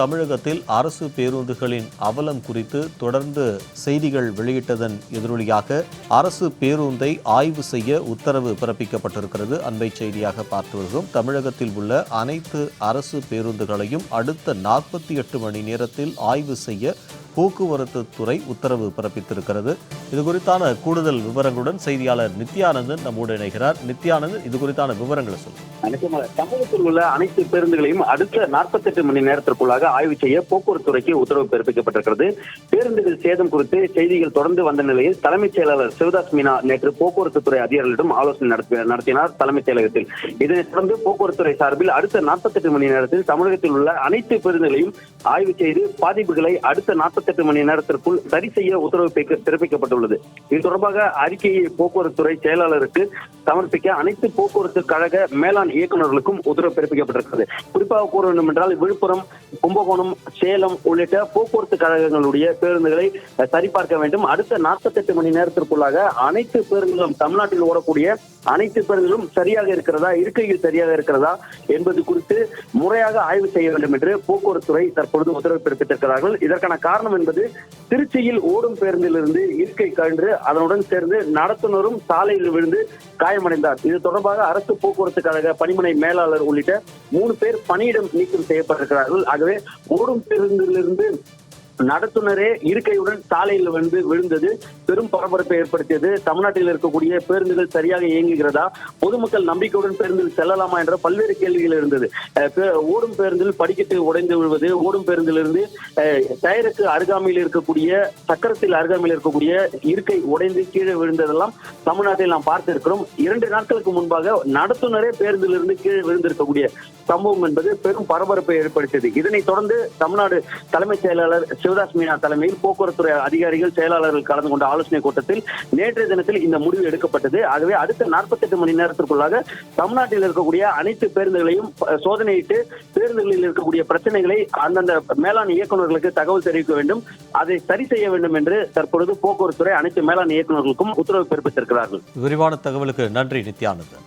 தமிழகத்தில் அரசு பேருந்துகளின் அவலம் குறித்து தொடர்ந்து செய்திகள் வெளியிட்டதன் எதிரொலியாக அரசு பேருந்தை ஆய்வு செய்ய உத்தரவு பிறப்பிக்கப்பட்டிருக்கிறது. அண்மை செய்தியாக பார்த்து வருகிறோம். தமிழகத்தில் உள்ள அனைத்து அரசு பேருந்துகளையும் அடுத்த 48 மணி நேரத்தில் ஆய்வு செய்ய போக்குவரத்து துறை உத்தரவு பிறப்பித்திருக்கிறது. இது குறித்தான கூடுதல் விவரங்களுடன் செய்தியாளர் நித்யானந்தன் நம்மோடு இணைகிறார். நித்யானந்தன், இது குறித்தான விவரங்களை சொல்லுங்கள். தமிழகத்தில் உள்ள அனைத்து பேருந்துகளையும் அடுத்த 48 மணி நேரத்திற்குள்ளாக ஆய்வு செய்ய போக்குவரத்து துறைக்கு உத்தரவு பிறப்பிக்கப்பட்டிருக்கிறது. பேருந்துகள் சேதம் குறித்து செய்திகள் தொடர்ந்து வந்த நிலையில் தலைமைச் செயலாளர் சிவதாஸ் மீனா நேற்று போக்குவரத்து துறை அதிகாரிகளிடம் ஆலோசனை நடத்தினார் தலைமைச் செயலகத்தில். இதனைத் தொடர்ந்து போக்குவரத்து துறை சார்பில் அடுத்த 48 மணி நேரத்தில் தமிழகத்தில் உள்ள அனைத்து பேருந்துகளையும் ஆய்வு செய்து பாதிப்புகளை அடுத்த 48 மணி நேரத்திற்குள் சரி செய்ய உத்தரவு பிறப்பிக்கப்பட்டுள்ளது. இது தொடர்பாக அறிக்கையை போக்குவரத்து துறை செயலாளருக்கு சமர்ப்பிக்க அனைத்து போக்குவரத்து கழக மேலாண் இயக்குநர்களுக்கும் உத்தரவு பிறப்பிக்கப்பட்டிருக்கிறது. குறிப்பாக கூற வேண்டும் என்றால் விழுப்புரம், கும்பகோணம், சேலம் உள்ளிட்ட போக்குவரத்து கழகங்களுடைய பேருந்துகளை சரிபார்க்க வேண்டும். அடுத்த 48 மணி நேரத்திற்குள்ளாக அனைத்து பேருந்துகளும் தமிழ்நாட்டில் ஓடக்கூடிய அனைத்து பேருந்துகளும் சரியாக இருக்கிறதா, இருக்கையில் சரியாக இருக்கிறதா என்பது குறித்து முறையாக ஆய்வு செய்ய வேண்டும் என்று போக்குவரத்து துறை தற்பொழுது உத்தரவு பிறப்பித்திருக்கிறார்கள். இதற்கான காரணம் என்பது திருச்சியில் ஓடும் பேருந்திலிருந்து இருக்கை கழன்று அதனுடன் சேர்ந்து நடத்துனரும் சாலையில் விழுந்து காயமடைந்தார். இது தொடர்பாக அரசு போக்குவரத்து கழக பணிமனை மேலாளர் உள்ளிட்ட 3 பேர் பணியிடம் நீக்கம் செய்யப்பட்டிருக்கிறார்கள். ஆகவே ஓடும் பேருந்திலிருந்து நடத்துனரே இருக்கையுடன் சாலையில் வந்து விழுந்தது பெரும் பரபரப்பை ஏற்படுத்தியது. தமிழ்நாட்டில் இருக்கக்கூடிய பேருந்துகள் சரியாக இயங்குகிறதா, பொதுமக்கள் நம்பிக்கையுடன் பேருந்தில் செல்லலாமா என்ற பல்வேறு கேள்விகள் இருந்தது. ஓடும் பேருந்தில் படிக்கட்டு உடைந்து விழுவது, ஓடும் பேருந்திலிருந்து டயருக்கு அருகாமையில் இருக்கக்கூடிய சக்கரத்தில் அருகாமையில் இருக்கக்கூடிய இருக்கை உடைந்து கீழே விழுந்ததெல்லாம் தமிழ்நாட்டில் நாம் பார்த்து இருக்கிறோம். 2 நாட்களுக்கு முன்பாக நடத்துனரே பேருந்திலிருந்து கீழே விழுந்திருக்கக்கூடிய சம்பவம் என்பது பெரும் பரபரப்பை ஏற்படுத்தியது. இதனைத் தொடர்ந்து தமிழ்நாடு தலைமைச் செயலாளர் சிவதாஸ் மீனா தலைமையில் போக்குவரத்து அதிகாரிகள் செயலாளர்கள் கலந்து கொண்ட ஆலோசனை கூட்டத்தில் நேற்றைய தினத்தில் இந்த முடிவு எடுக்கப்பட்டது. ஆகவே அடுத்த 48 மணி நேரத்திற்குள்ளாக தமிழ்நாட்டில் இருக்கக்கூடிய அனைத்து பேருந்துகளையும் சோதனையிட்டு பேருந்துகளில் இருக்கக்கூடிய பிரச்சனைகளை அந்தந்த மேலாண் இயக்குநர்களுக்கு தகவல் தெரிவிக்க வேண்டும், அதை சரி செய்ய வேண்டும் என்று தற்பொழுது போக்குவரத்து துறை அனைத்து மேலாண் இயக்குநர்களுக்கும் உத்தரவு பிறப்பித்திருக்கிறார்கள். விரிவான தகவலுக்கு நன்றி நித்யானந்தன்.